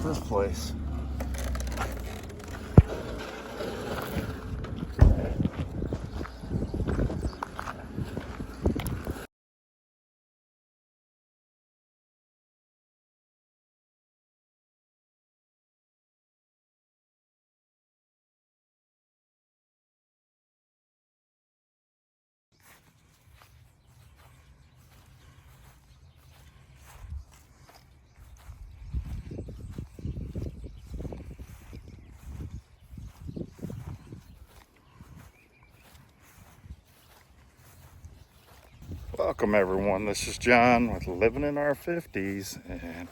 this place. Welcome everyone, this is John with Living in Our 50s, and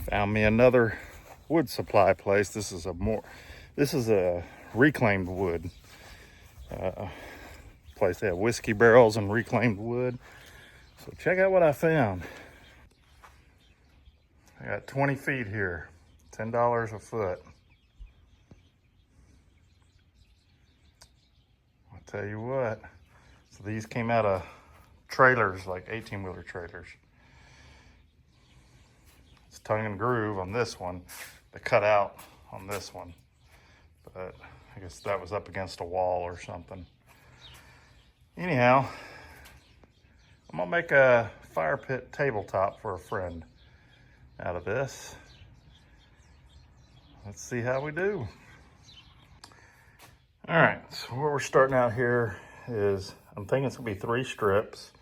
found me another wood supply place. This is a reclaimed wood place. They have whiskey barrels and reclaimed wood. So check out what I found. I got 20 feet here, $10 a foot. I'll tell you what, so these came out of trailers, like 18-wheeler trailers. It's tongue and groove on this one. They cut out on this one, but I guess that was up against a wall or something. Anyhow, I'm gonna make a fire pit tabletop for a friend out of this. Let's see how we do. All right, so where we're starting out here is, I'm thinking it's gonna be 3 strips,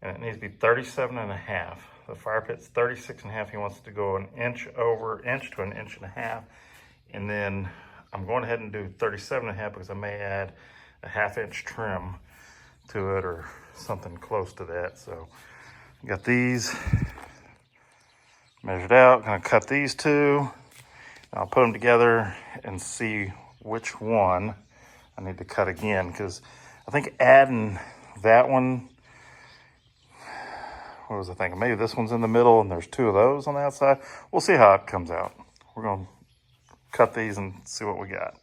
and it needs to be 37.5. The fire pit's 36.5. He wants to go an inch to an inch and a half. And then I'm going ahead and do 37.5 because I may add a 1/2 inch trim to it or something close to that. So I got these measured out. Gonna cut these two. I'll put them together and see which one I need to cut again, because I think adding that one, what was I thinking? Maybe this one's in the middle and there's 2 of those on the outside. We'll see how it comes out. We're gonna cut these and see what we got.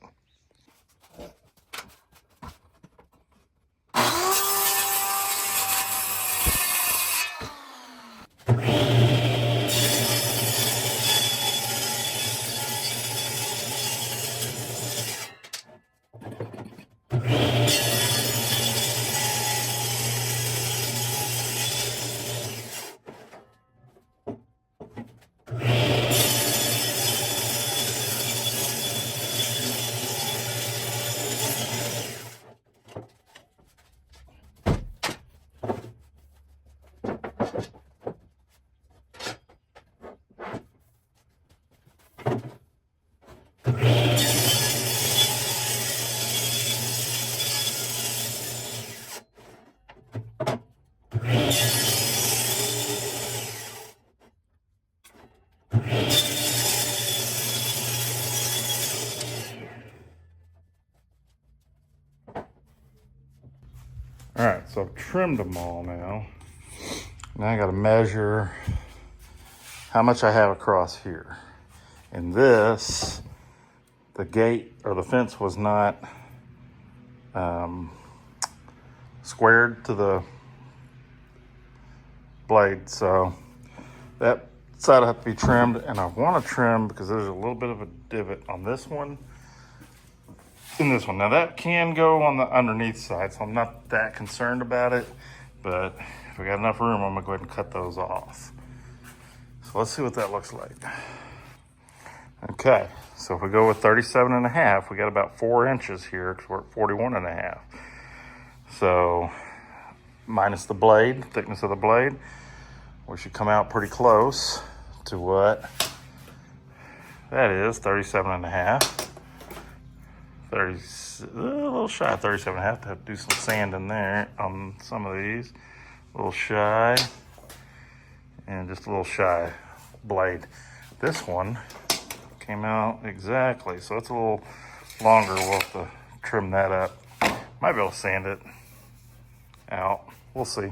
All right, so I've trimmed them all now. Now I gotta measure how much I have across here. And this, the gate or the fence was not squared to the blade, so that side will have to be trimmed. And I want to trim because there's a little bit of a divot on this one and this one. Now that can go on the underneath side, so I'm not that concerned about it, but if we got enough room, I'm gonna go ahead and cut those off. So let's see what that looks like. Okay, so if we go with 37.5, we got about 4 inches here because we're at 41.5. So minus the blade, thickness of the blade, we should come out pretty close to what that is, 37.5. A little shy of 37.5. Have to do some sand in there on some of these. A little shy, and just a little shy blade. This one came out exactly, so it's a little longer. We'll have to trim that up. Might be able to sand it out. We'll see.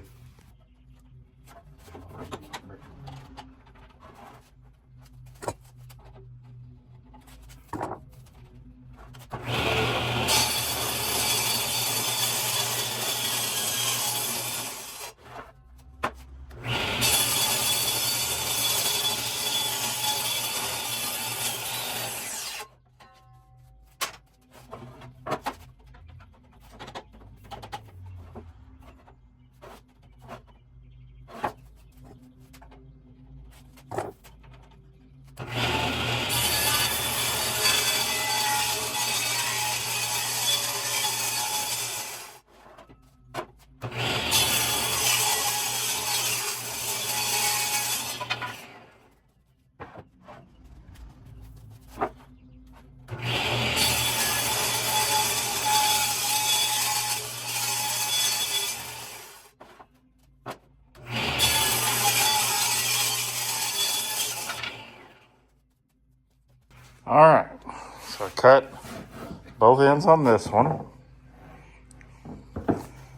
All right, so I cut both ends on this one.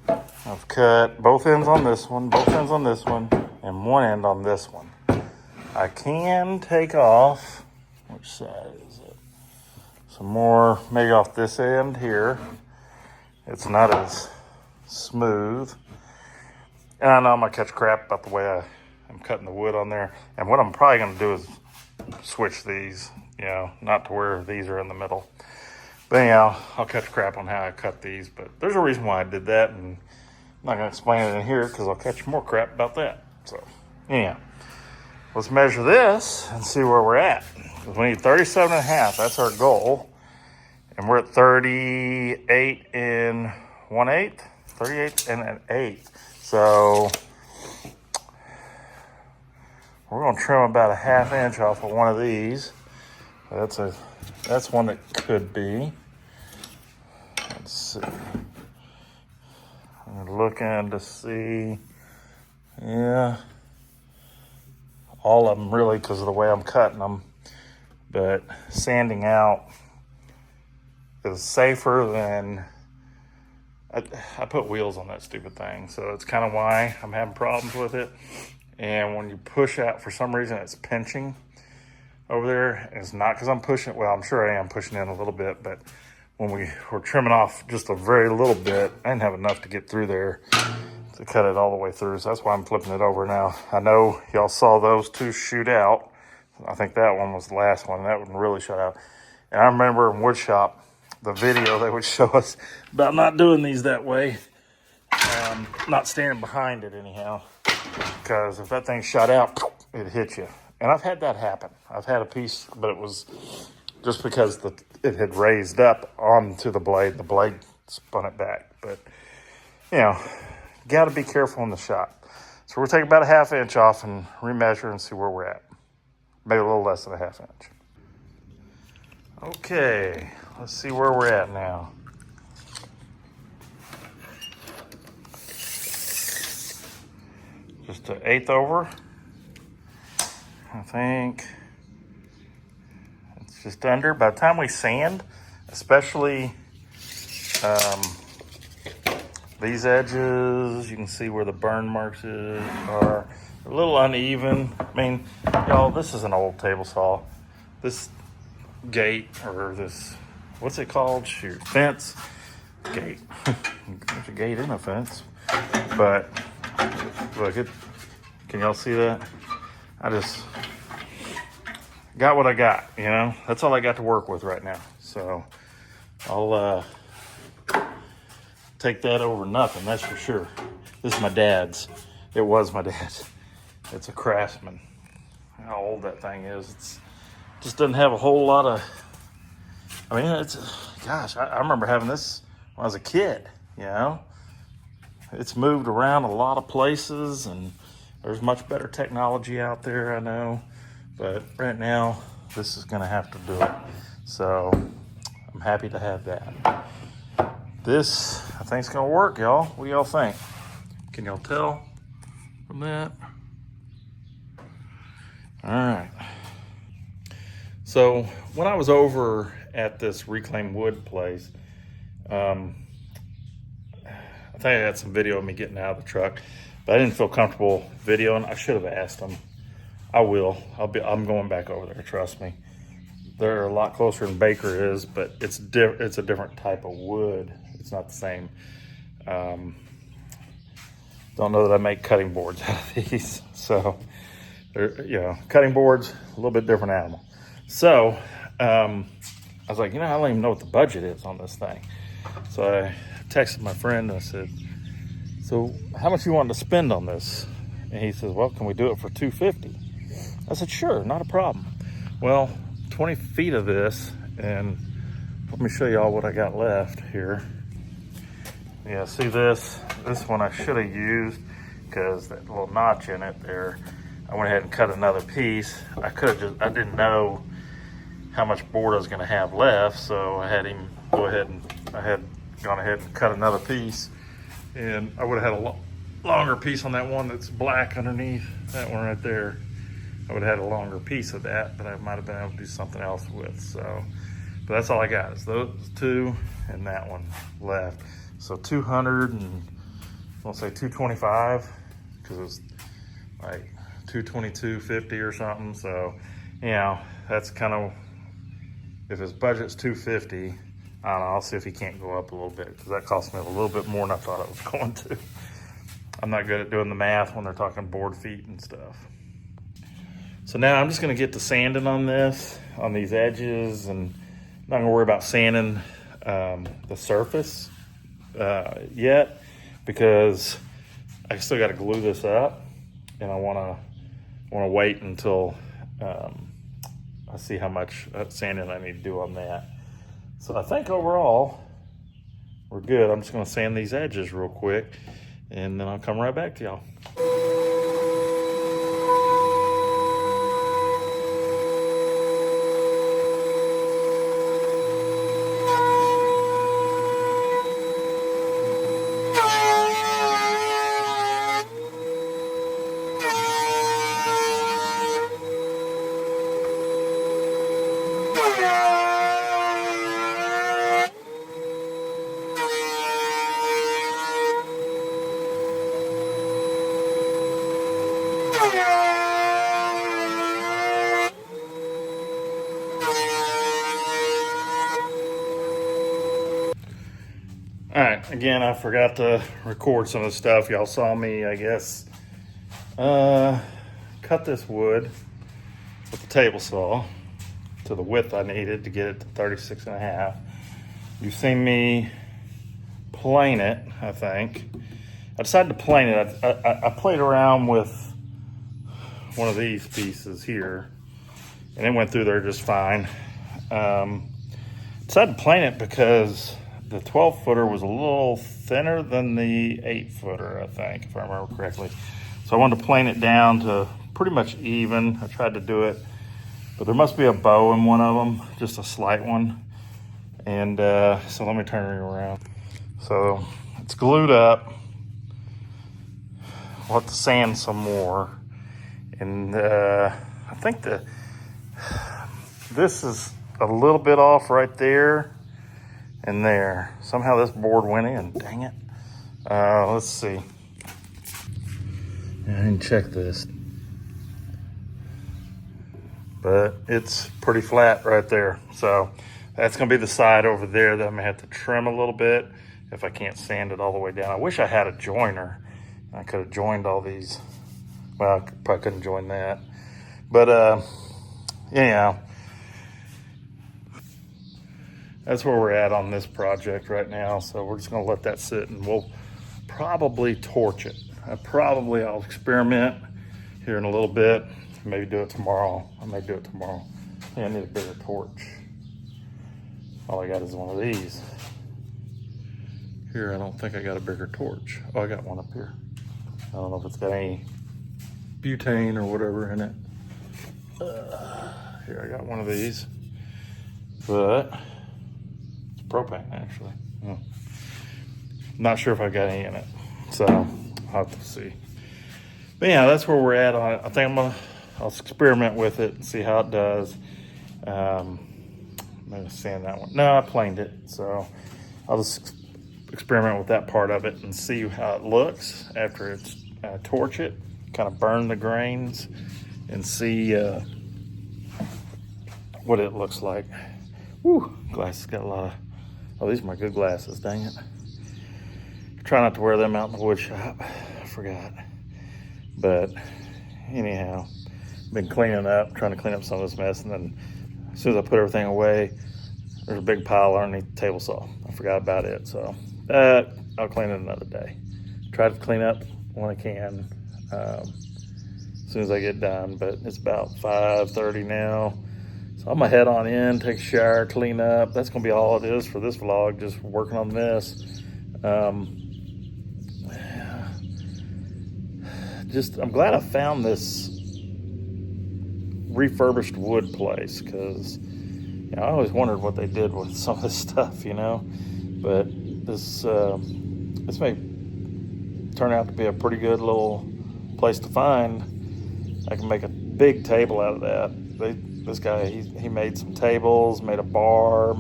I've cut both ends on this one, both ends on this one, and one end on this one. I can take off, which side is it? Some more, maybe off this end here. It's not as smooth. And I know I'm gonna catch crap about the way I'm cutting the wood on there. And what I'm probably gonna do is switch these, not to where these are in the middle. But anyhow, I'll catch crap on how I cut these, but there's a reason why I did that, and I'm not gonna explain it in here because I'll catch more crap about that. So anyhow, let's measure this and see where we're at. Because we need 37 and a half, that's our goal. And we're at 38 and 1/8, 38 and an 1/8. So we're gonna trim about a 1/2 inch off of one of these. That's one that could be. Let's see. I'm looking to see, yeah, all of them really because of the way I'm cutting them. But sanding out is safer than, I put wheels on that stupid thing. So it's kind of why I'm having problems with it. And when you push out, for some reason it's pinching over there. And it's not because I'm pushing it. Well, I'm sure I am pushing in a little bit, but when we were trimming off just a very little bit, I didn't have enough to get through there to cut it all the way through. So that's why I'm flipping it over now. I know y'all saw those two shoot out. I think that one was the last one. That one really shot out. And I remember in wood shop, the video they would show us about not doing these that way. Not standing behind it anyhow. Because if that thing shot out, it hit you. And I've had that happen. I've had a piece, but it was just because it had raised up onto the blade spun it back. But, got to be careful in the shot. So we'll take about a 1/2 inch off and remeasure and see where we're at. Maybe a little less than a 1/2 inch. Okay, let's see where we're at now. Just an 1/8 over. I think it's just under. By the time we sand, especially these edges, you can see where the burn marks are a little uneven. I mean, y'all, this is an old table saw. This gate, or this, what's it called? Shoot, fence gate. There's a gate in a fence. But look, can y'all see that? I just got what I got, That's all I got to work with right now. So I'll take that over nothing, that's for sure. This is my dad's. It was my dad's. It's a Craftsman. How old that thing is. It's just doesn't have a whole lot of, I remember having this when I was a kid, It's moved around a lot of places, and there's much better technology out there, I know. But right now, this is going to have to do it. So I'm happy to have that. This, I think, is going to work, y'all. What do y'all think? Can y'all tell from that? All right. So when I was over at this reclaimed wood place, I think I had some video of me getting out of the truck, but I didn't feel comfortable videoing. I should have asked them. I will. I'm going back over there. Trust me. They're a lot closer than Baker is, but it's a different type of wood. It's not the same. Don't know that I make cutting boards out of these. So, cutting boards, a little bit different animal. So, I was like, I don't even know what the budget is on this thing. So I texted my friend and I said, so how much you want to spend on this? And he says, well, can we do it for $250? I said, sure, not a problem. Well, 20 feet of this, and let me show y'all what I got left here. Yeah, see this one I should have used, because that little notch in it there, I went ahead and cut another piece. I didn't know how much board I was gonna have left, so I had him go ahead and, I had gone ahead and cut another piece, and I would have had a longer piece on that one that's black underneath, that one right there. I would have had a longer piece of that, but I might have been able to do something else with. So, but that's all I got is those two and that one left. So 200 and I'll say 225 because it was like 222.50 or something. So, you know, that's kind of, if his budget's 250, I don't know, I'll see if he can't go up a little bit because that cost me a little bit more than I thought it was going to. I'm not good at doing the math when they're talking board feet and stuff. So now I'm just gonna get to sanding on this, on these edges, and I'm not gonna worry about sanding the surface yet because I still gotta glue this up, and I wanna wait until I see how much sanding I need to do on that. So I think overall, we're good. I'm just gonna sand these edges real quick, and then I'll come right back to y'all. All right, again, I forgot to record some of the stuff. Y'all saw me, I guess, cut this wood with the table saw to the width I needed to get it to 36.5. You've seen me plane it, I think. I decided to plane it. I played around with one of these pieces here, and it went through there just fine. Decided to plane it because the 12-footer was a little thinner than the 8-footer, I think, if I remember correctly. So I wanted to plane it down to pretty much even. I tried to do it, but there must be a bow in one of them, just a slight one. And so let me turn it around. So it's glued up. I'll have to sand some more. And I think this is a little bit off right there and there. Somehow this board went in, dang it. Let's see. I didn't check this. But it's pretty flat right there. So that's gonna be the side over there that I'm gonna have to trim a little bit if I can't sand it all the way down. I wish I had a joiner. I could have joined all these. Well, I probably couldn't join that. But yeah. That's where we're at on this project right now. So we're just gonna let that sit and we'll probably torch it. I'll experiment here in a little bit. Maybe do it tomorrow. I may do it tomorrow. I think I need a bigger torch. All I got is one of these. Here, I don't think I got a bigger torch. Oh, I got one up here. I don't know if it's got any butane or whatever in it. Here, I got one of these. But propane actually. Not sure if I got any in it, so I'll have to see. But yeah, that's where we're at on it. I think I'll experiment with it and see how it does. I'm gonna sand that one. No, I planed it, so I'll just experiment with that part of it and see how it looks after it's torch it, kind of burn the grains and see what it looks like. Woo, glasses got a lot of, oh, these are my good glasses, dang it. Try not to wear them out in the wood shop. I forgot. But anyhow, been cleaning up, trying to clean up some of this mess, and then as soon as I put everything away, there's a big pile underneath the table saw. I forgot about it, so I'll clean it another day. Try to clean up when I can as soon as I get done, but it's about 5:30 now. So I'm gonna head on in, take a shower, clean up. That's gonna be all it is for this vlog, just working on this. I'm glad I found this refurbished wood place because I always wondered what they did with some of this stuff, But this may turn out to be a pretty good little place to find. I can make a big table out of that. This guy, he made some tables, made a bar,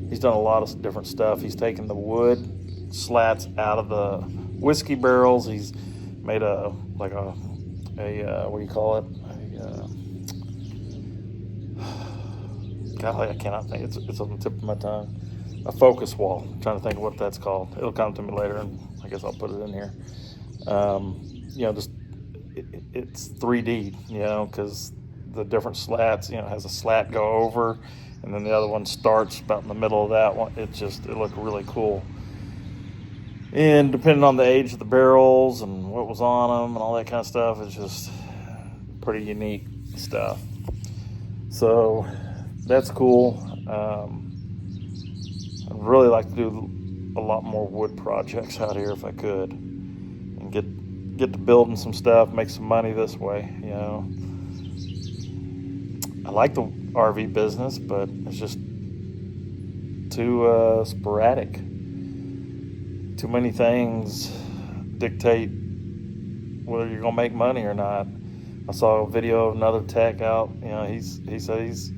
he's done a lot of different stuff. He's taken the wood slats out of the whiskey barrels. He's made a what do you call it? Golly, I cannot think. It's on the tip of my tongue. A focus wall. I'm trying to think of what that's called. It'll come to me later, and I guess I'll put it in here. Just it's 3D, because the different slats, has a slat go over, and then the other one starts about in the middle of that one. It looked really cool. And depending on the age of the barrels and what was on them and all that kind of stuff, it's just pretty unique stuff. So that's cool. I'd really like to do a lot more wood projects out here if I could, and get to building some stuff, make some money this way. I like the RV business, but it's just too sporadic. Too many things dictate whether you're gonna make money or not. I saw a video of another tech out. He said he's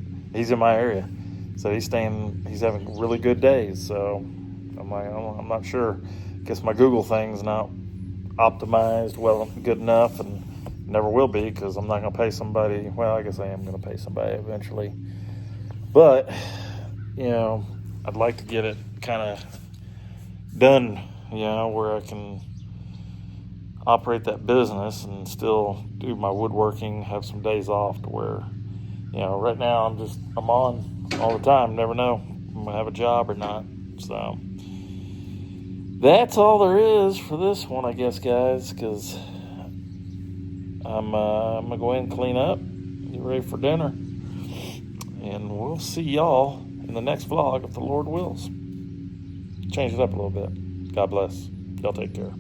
in my area, so he's having really good days. So I'm like, I'm not sure. Guess my Google thing's not optimized good enough, and never will be, because I'm not going to pay somebody. Well, I guess I am going to pay somebody eventually, but I'd like to get it kind of done, where I can operate that business and still do my woodworking, have some days off, to where right now I'm on all the time. Never know if I'm gonna have a job or not. So that's all there is for this one, I guess, guys, because I'm gonna go ahead and clean up, get ready for dinner, and we'll see y'all in the next vlog if the Lord wills. Change it up a little bit. God bless. Y'all take care.